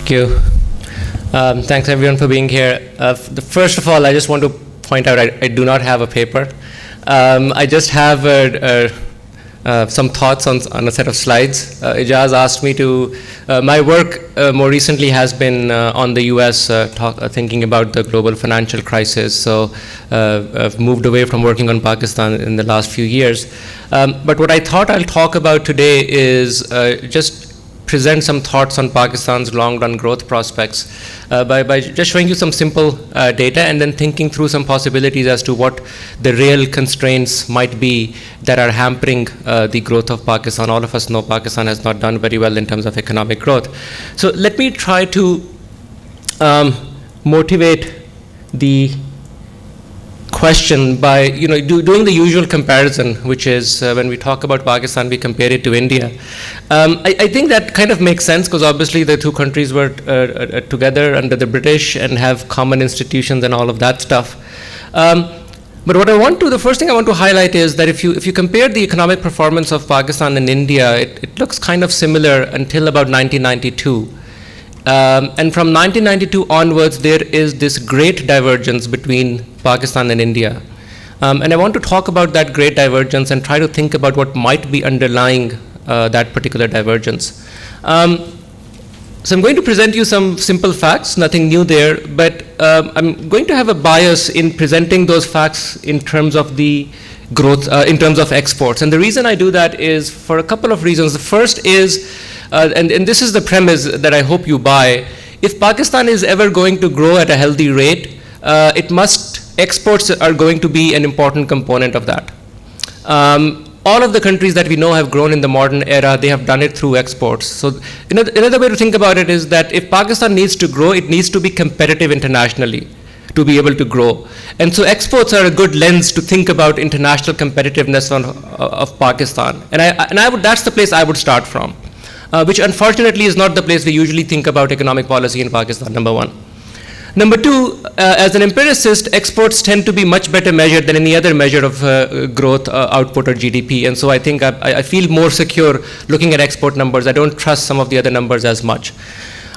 Thank you. Thanks everyone for being here. First of all, I just want to point out I do not have a paper. I just have some thoughts on a set of slides. Ijaz asked me to, my work more recently has been on the US, thinking about the global financial crisis. So I've moved away from working on Pakistan in the last few years. But what I thought I'll talk about today is just present some thoughts on Pakistan's long-run growth prospects by just showing you some simple data and then thinking through some possibilities as to what the real constraints might be that are hampering the growth of Pakistan. All of us know Pakistan has not done very well in terms of economic growth. So let me try to motivate the question by doing the usual comparison, which is when we talk about Pakistan, we compare it to India. I think that kind of makes sense because obviously the two countries were together under the British and have common institutions and all of that stuff. But the first thing I want to highlight is that if you compare the economic performance of Pakistan and India, it looks kind of similar until about 1992. And from 1992 onwards, there is this great divergence between Pakistan and India. And I want to talk about that great divergence and try to think about what might be underlying that particular divergence. So I'm going to present you some simple facts, nothing new there, but I'm going to have a bias in presenting those facts in terms of the growth, in terms of exports. And the reason I do that is for a couple of reasons. The first is, and this is the premise that I hope you buy, if Pakistan is ever going to grow at a healthy rate, exports are going to be an important component of that. All of the countries that we know have grown in the modern era, they have done it through exports. So another way to think about it is that if Pakistan needs to grow, it needs to be competitive internationally to be able to grow. And so exports are a good lens to think about international competitiveness of Pakistan. And that's the place I would start from, which unfortunately is not the place we usually think about economic policy in Pakistan, number one. Number two, as an empiricist, exports tend to be much better measured than any other measure of growth, output, or GDP. And so I think I feel more secure looking at export numbers. I don't trust some of the other numbers as much.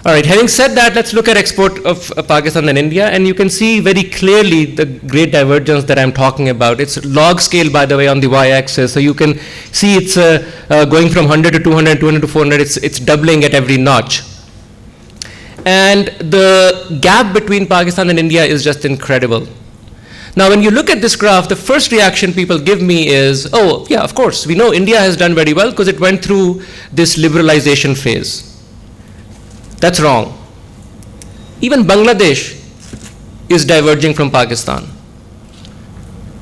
All right, having said that, let's look at export of Pakistan and India. And you can see very clearly the great divergence that I'm talking about. It's log scale, by the way, on the y-axis. So you can see it's going from 100 to 200, 200 to 400. It's doubling at every notch. And the gap between Pakistan and India is just incredible. Now, when you look at this graph, the first reaction people give me is, oh, yeah, of course, we know India has done very well because it went through this liberalization phase. That's wrong. Even Bangladesh is diverging from Pakistan.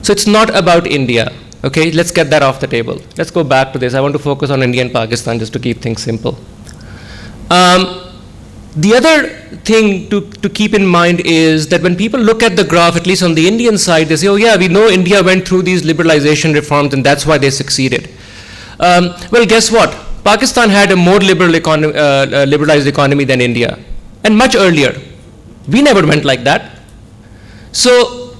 So it's not about India. Okay, let's get that off the table. Let's go back to this. I want to focus on India and Pakistan just to keep things simple. The other thing to keep in mind is that when people look at the graph, at least on the Indian side, they say, oh yeah, we know India went through these liberalization reforms and that's why they succeeded. Well, guess what? Pakistan had a more liberalized economy than India, and much earlier. We never went like that. So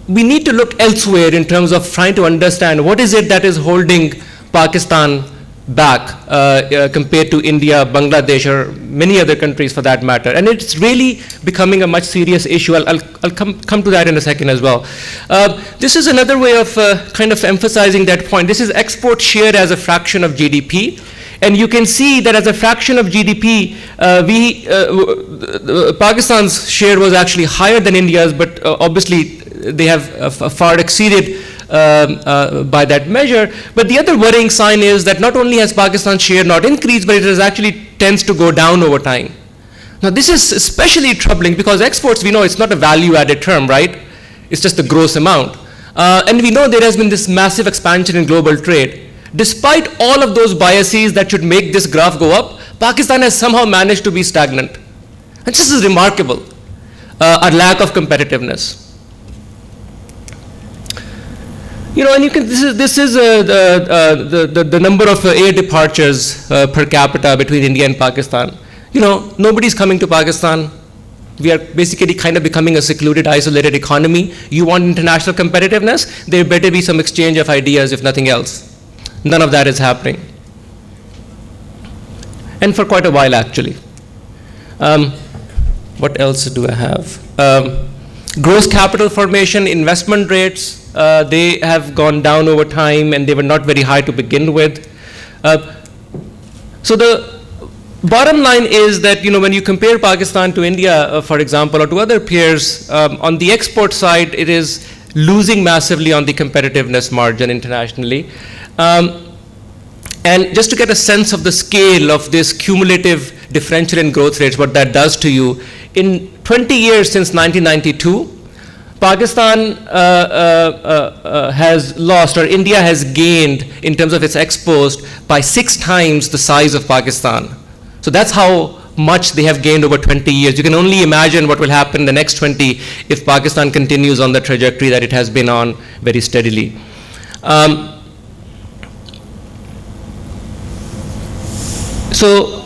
we need to look elsewhere in terms of trying to understand what is it that is holding Pakistan back compared to India, Bangladesh, or many other countries for that matter. And it's really becoming a much serious issue. I'll come to that in a second as well. This is another way of kind of emphasizing that point. This is export share as a fraction of GDP. And you can see that as a fraction of GDP, Pakistan's share was actually higher than India's, but obviously they have far exceeded by that measure. But the other worrying sign is that not only has Pakistan's share not increased, but it has actually tends to go down over time. Now this is especially troubling because exports, we know it's not a value-added term, right? It's just the gross amount. And we know there has been this massive expansion in global trade. Despite all of those biases that should make this graph go up, Pakistan has somehow managed to be stagnant. And this is remarkable, our lack of competitiveness. And you can, this is the number of air departures per capita between India and Pakistan. Nobody's coming to Pakistan. We are basically kind of becoming a secluded, isolated economy. You want international competitiveness? There better be some exchange of ideas, if nothing else. None of that is happening. And for quite a while, actually. What else do I have? Gross capital formation, investment rates, they have gone down over time, and they were not very high to begin with. So the bottom line is that, when you compare Pakistan to India, for example, or to other peers, on the export side, it is losing massively on the competitiveness margin internationally. And just to get a sense of the scale of this cumulative differential in growth rates, what that does to you, in 20 years since 1992, Pakistan has lost, or India has gained in terms of its exports by 6 times the size of Pakistan. So that's how much they have gained over 20 years. You can only imagine what will happen in the next 20 if Pakistan continues on the trajectory that it has been on very steadily. So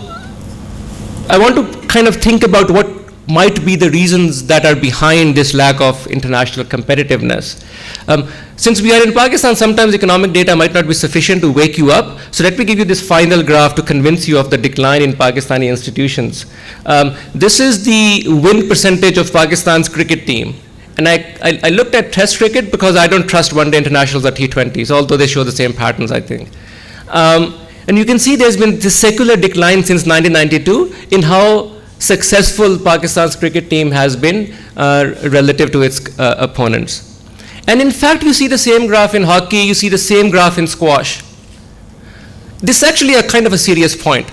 I want to kind of think about what might be the reasons that are behind this lack of international competitiveness. Since we are in Pakistan, sometimes economic data might not be sufficient to wake you up. So let me give you this final graph to convince you of the decline in Pakistani institutions. This is the win percentage of Pakistan's cricket team. And I looked at Test cricket because I don't trust one-day internationals or T20s, although they show the same patterns, I think. And you can see there's been this secular decline since 1992 in how successful Pakistan's cricket team has been relative to its opponents. And in fact, you see the same graph in hockey, you see the same graph in squash. This is actually a kind of a serious point.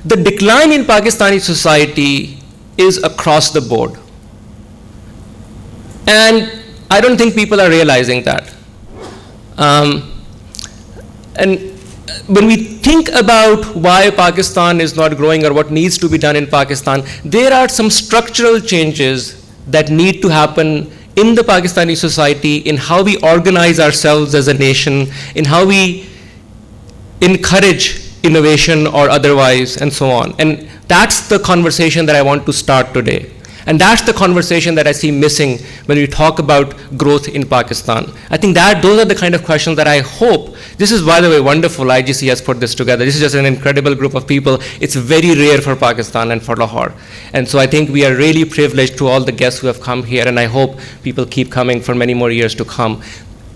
The decline in Pakistani society is across the board. And I don't think people are realizing that. And when we think about why Pakistan is not growing or what needs to be done in Pakistan, there are some structural changes that need to happen in the Pakistani society, in how we organize ourselves as a nation, in how we encourage innovation or otherwise, and so on. And that's the conversation that I want to start today. And that's the conversation that I see missing when we talk about growth in Pakistan. I think that those are the kind of questions that I hope, this is, by the way, wonderful IGC has put this together. This is just an incredible group of people. It's very rare for Pakistan and for Lahore. And so I think we are really privileged to all the guests who have come here, and I hope people keep coming for many more years to come.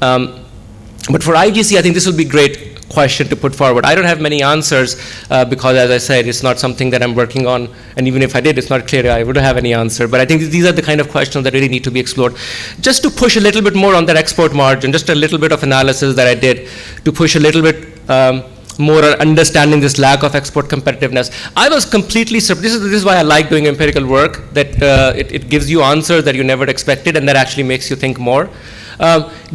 But for IGC, I think this will be great question to put forward. I don't have many answers because, as I said, it's not something that I'm working on, and even if I did, it's not clear I wouldn't have any answer. But I think these are the kind of questions that really need to be explored. Just to push a little bit more on that export margin, just a little bit of analysis that I did to push a little bit more on understanding this lack of export competitiveness. I was completely surprised. This is why I like doing empirical work, that it gives you answers that you never expected, and that actually makes you think more.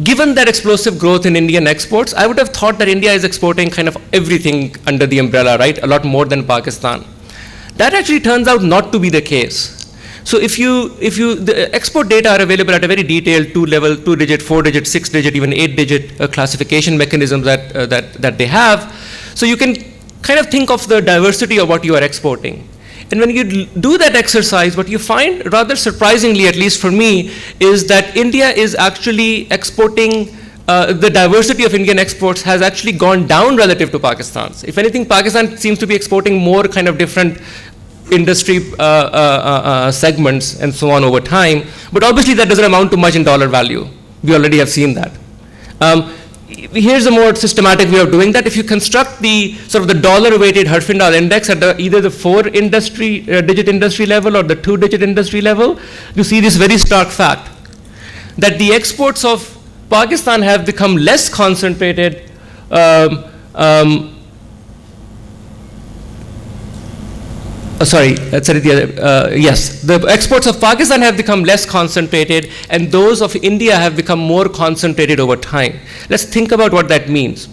Given that explosive growth in Indian exports, I would have thought that India is exporting kind of everything under the umbrella, right? A lot more than Pakistan. That actually turns out not to be the case. So the export data are available at a very detailed 2-level, 2-digit, 4-digit, 6-digit, even 8-digit classification mechanisms that they have. So you can kind of think of the diversity of what you are exporting. And when you do that exercise, what you find, rather surprisingly, at least for me, is that India is actually exporting, the diversity of Indian exports has actually gone down relative to Pakistan's. If anything, Pakistan seems to be exporting more kind of different industry segments and so on over time. But obviously that doesn't amount to much in dollar value. We already have seen that. Here's a more systematic way of doing that. If you construct the sort of the dollar-weighted Herfindahl index at either the 4-digit industry level or the 2-digit industry level, you see this very stark fact that the exports of Pakistan have become less concentrated. Yes, the exports of Pakistan have become less concentrated, and those of India have become more concentrated over time. Let's think about what that means.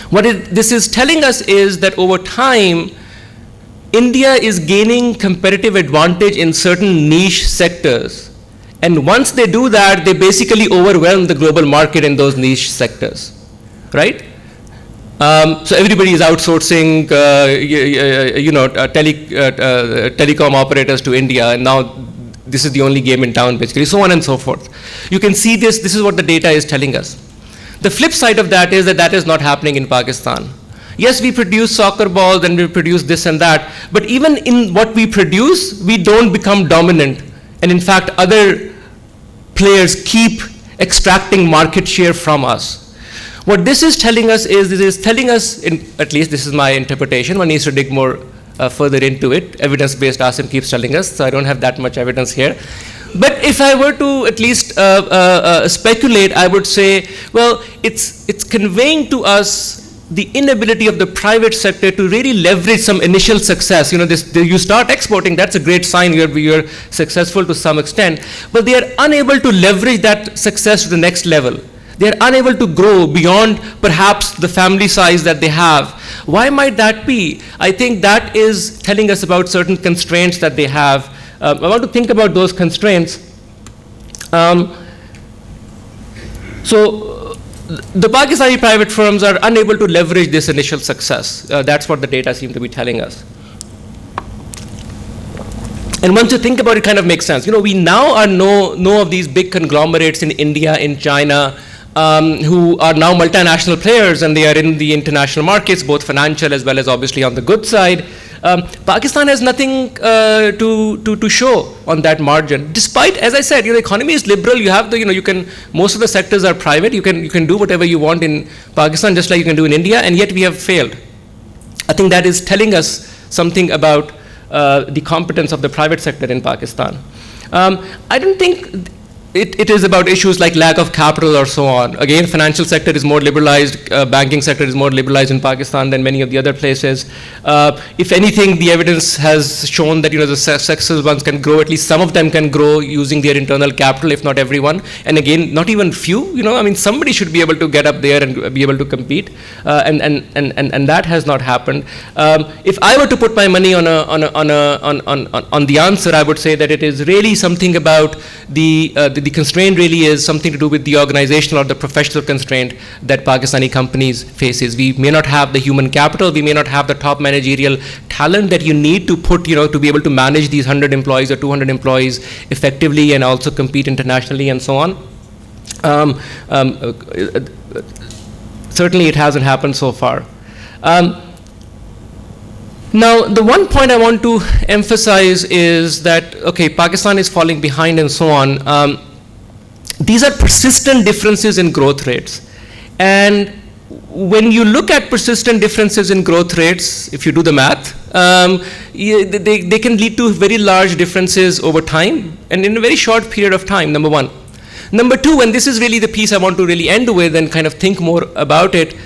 What this is telling us is that over time, India is gaining competitive advantage in certain niche sectors. And once they do that, they basically overwhelm the global market in those niche sectors, right? So everybody is outsourcing, telecom operators to India, and now this is the only game in town, basically, so on and so forth. You can see this is what the data is telling us. The flip side of that is that is not happening in Pakistan. Yes, we produce soccer balls and we produce this and that, but even in what we produce, we don't become dominant. And in fact, other players keep extracting market share from us. What this is telling us is, at least this is my interpretation, one needs to dig more further into it. Evidence-based Asim keeps telling us, so I don't have that much evidence here. But if I were to at least speculate, I would say, well, it's conveying to us the inability of the private sector to really leverage some initial success. You start exporting, that's a great sign you're successful to some extent, but they are unable to leverage that success to the next level. They are unable to grow beyond perhaps the family size that they have. Why might that be? I think that is telling us about certain constraints that they have. I want to think about those constraints. So the Pakistani private firms are unable to leverage this initial success. That's what the data seem to be telling us. And once you think about it, it kind of makes sense. We now know of these big conglomerates in India, in China, who are now multinational players, and they are in the international markets, both financial as well as obviously on the goods side. Pakistan has nothing to show on that margin. Despite, as I said, the economy is liberal. You have most of the sectors are private. You can do whatever you want in Pakistan, just like you can do in India, and yet we have failed. I think that is telling us something about the competence of the private sector in Pakistan. I don't think it is about issues like lack of capital or so on. Again, financial sector is more liberalized, banking sector is more liberalized in Pakistan than many of the other places. If anything, the evidence has shown that the successful ones can grow, at least some of them can grow using their internal capital, if not everyone. And again, not even few, somebody should be able to get up there and be able to compete. And that has not happened. If I were to put my money on the answer, I would say that it is really something about the constraint really is something to do with the organizational or the professional constraint that Pakistani companies faces. We may not have the human capital, we may not have the top managerial talent that you need to put, to be able to manage these 100 employees or 200 employees effectively and also compete internationally and so on. Certainly it hasn't happened so far. Now, the one point I want to emphasize is that, okay, Pakistan is falling behind and so on. These are persistent differences in growth rates. And when you look at persistent differences in growth rates, if you do the math, they can lead to very large differences over time and in a very short period of time, number one. Number two, and this is really the piece I want to really end with and kind of think more about it,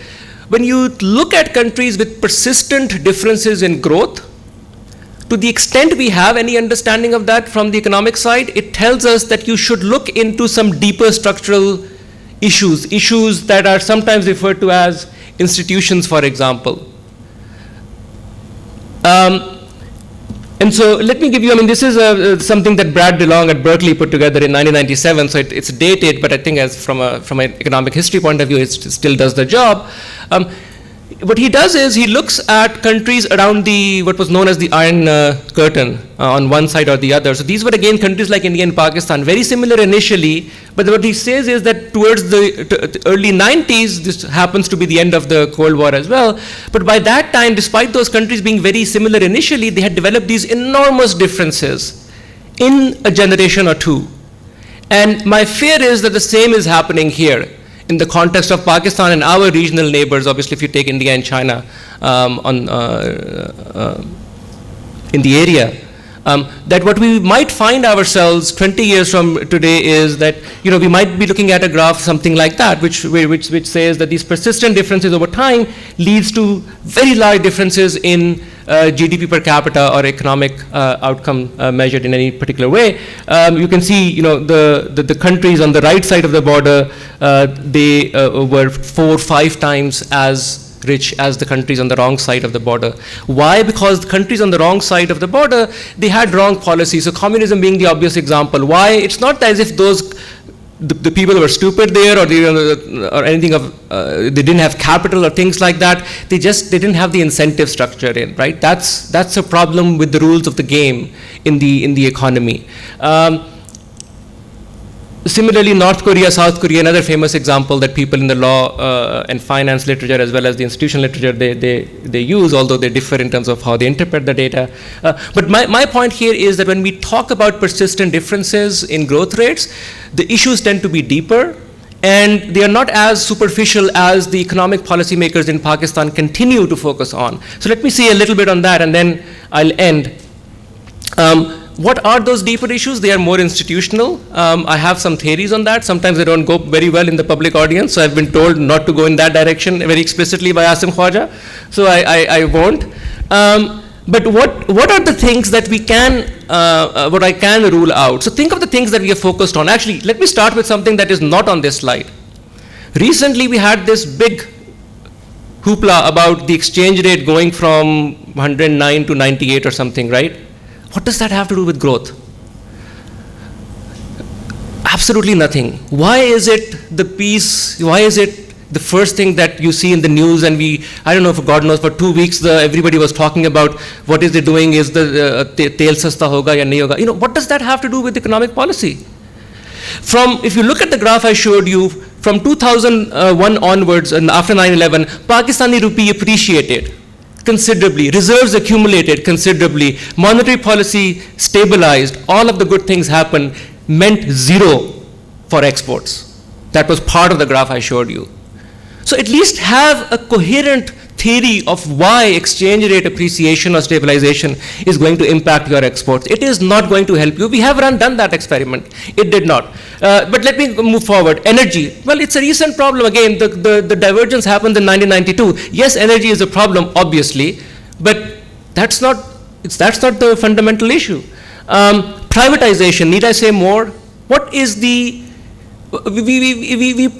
when you look at countries with persistent differences in growth, to the extent we have any understanding of that from the economic side, it tells us that you should look into some deeper structural issues that are sometimes referred to as institutions, for example. And so let me give you, this is something that Brad DeLong at Berkeley put together in 1997, so it's dated, but I think as from an economic history point of view, it still does the job. What he does is he looks at countries around what was known as the Iron Curtain on one side or the other. So these were again countries like India and Pakistan, very similar initially, but what he says is that towards the early 90s, this happens to be the end of the Cold War as well, but by that time, despite those countries being very similar initially, they had developed these enormous differences in a generation or two. And my fear is that the same is happening here. In the context of Pakistan and our regional neighbors, obviously if you take India and China in the area, that what we might find ourselves 20 years from today is that we might be looking at a graph something like that, which says that these persistent differences over time leads to very large differences in GDP per capita or economic outcome measured in any particular way. You can see, the countries on the right side of the border, they were 4 or 5 times as rich as the countries on the wrong side of the border. Why? Because the countries on the wrong side of the border, they had wrong policies. So communism being the obvious example. Why? It's not as if the people were stupid there or anything of, they didn't have capital or things like that. They didn't have the incentive structure in, right? That's a problem with the rules of the game in the economy. Similarly, North Korea, South Korea, another famous example that people in the law and finance literature as well as the institutional literature, they use, although they differ in terms of how they interpret the data. But my point here is that when we talk about persistent differences in growth rates, the issues tend to be deeper, and they are not as superficial as the economic policymakers in Pakistan continue to focus on. So let me see a little bit on that, and then I'll end. What are those deeper issues? They are more institutional. I have some theories on that. Sometimes they don't go very well in the public audience, so I've been told not to go in that direction very explicitly by Asim Khwaja, so I won't. But what are the things that we can, what I can rule out? So think of the things that we are focused on. Actually, let me start with something that is not on this slide. Recently, we had this big hoopla about the exchange rate going from 109 to 98 or something, right? What does that have to do with growth? Absolutely nothing. Why is it the first thing that you see in the news, and I don't know, for God knows, for 2 weeks everybody was talking about what is it doing, is the tel sasta hoga ya nahi hoga. You know, what does that have to do with economic policy? If you look at the graph I showed you, from 2001 onwards and after 9/11, Pakistani rupee appreciated considerably, reserves accumulated considerably, monetary policy stabilized, all of the good things happened, meant zero for exports. That was part of the graph I showed you. So at least have a coherent theory of why exchange rate appreciation or stabilization is going to impact your exports. It is not going to help you. We have done that experiment. It did not. But let me move forward. Energy. Well, it's a recent problem. Again, the divergence happened in 1992. Yes, energy is a problem, obviously, but that's not the fundamental issue. Privatization. Need I say more? What is we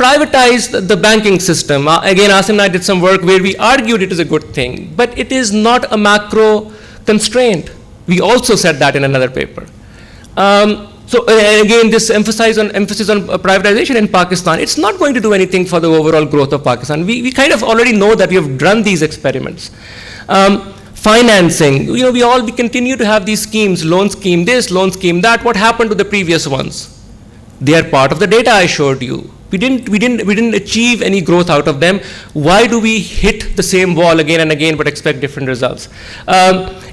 privatized the banking system. Again, Asim and I did some work where we argued it is a good thing, but it is not a macro constraint. We also said that in another paper. So again, this emphasis on privatization in Pakistan, it's not going to do anything for the overall growth of Pakistan. We kind of already know that. We have run these experiments. Financing, we continue to have these schemes, loan scheme this, loan scheme that. What happened to the previous ones? They are part of the data I showed you. We didn't achieve any growth out of them. Why do we hit the same wall again and again but expect different results?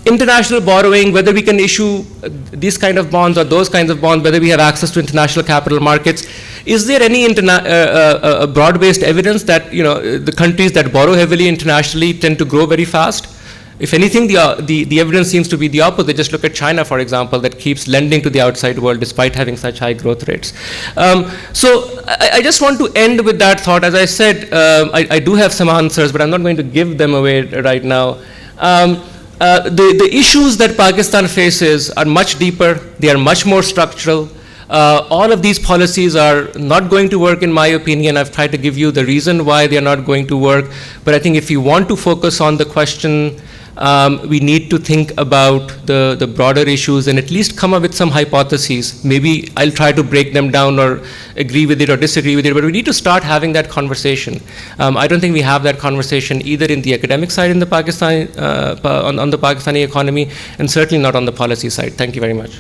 International borrowing, whether we can issue these kind of bonds or those kinds of bonds, whether we have access to international capital markets. Is there any broad-based evidence that the countries that borrow heavily internationally tend to grow very fast? If anything, the evidence seems to be the opposite. Just look at China, for example, that keeps lending to the outside world despite having such high growth rates. So I just want to end with that thought. As I said, I do have some answers, but I'm not going to give them away right now. The issues that Pakistan faces are much deeper. They are much more structural. All of these policies are not going to work, in my opinion. I've tried to give you the reason why they are not going to work. But I think if you want to focus on the question, we need to think about the broader issues and at least come up with some hypotheses. Maybe I'll try to break them down or agree with it or disagree with it, but we need to start having that conversation. I don't think we have that conversation either in the academic side in the Pakistan, on the Pakistani economy, and certainly not on the policy side. Thank you very much.